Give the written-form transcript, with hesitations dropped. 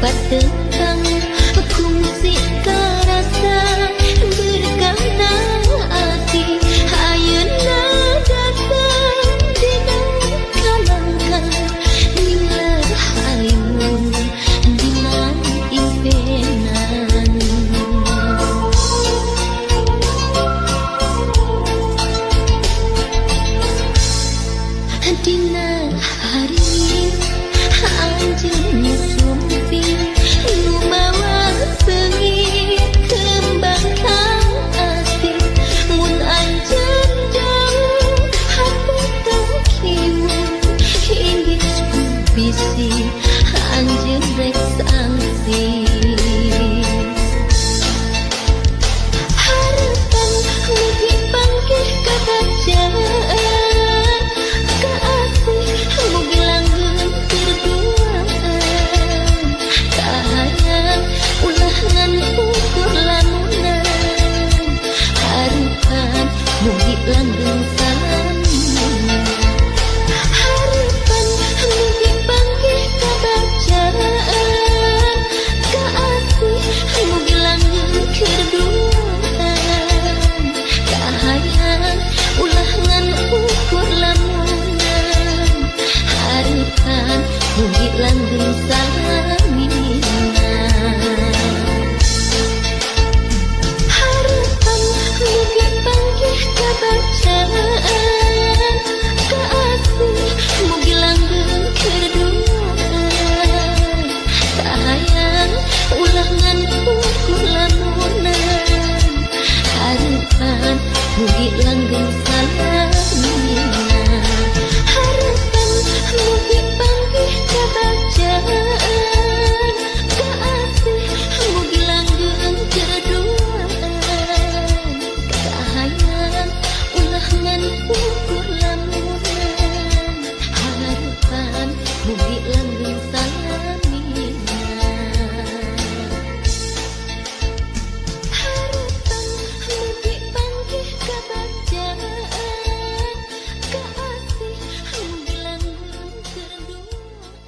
tentang kungsi karasa berkata hati ayeuna datang dina kalangkah nila halimun dina impenan dina hari anjeun sumpi nu mawa seungi kembang ati mun anjeun jauh hati tak kieu hinggit bisi anjeun rek sangsi harapan mugi bangkih kabacaan langgeng salam harapan mugi bangkih kabacaan kaasih mugi langgeng keduaan kahayang ulah ngan ukur lamunan harapan mugi langgeng salam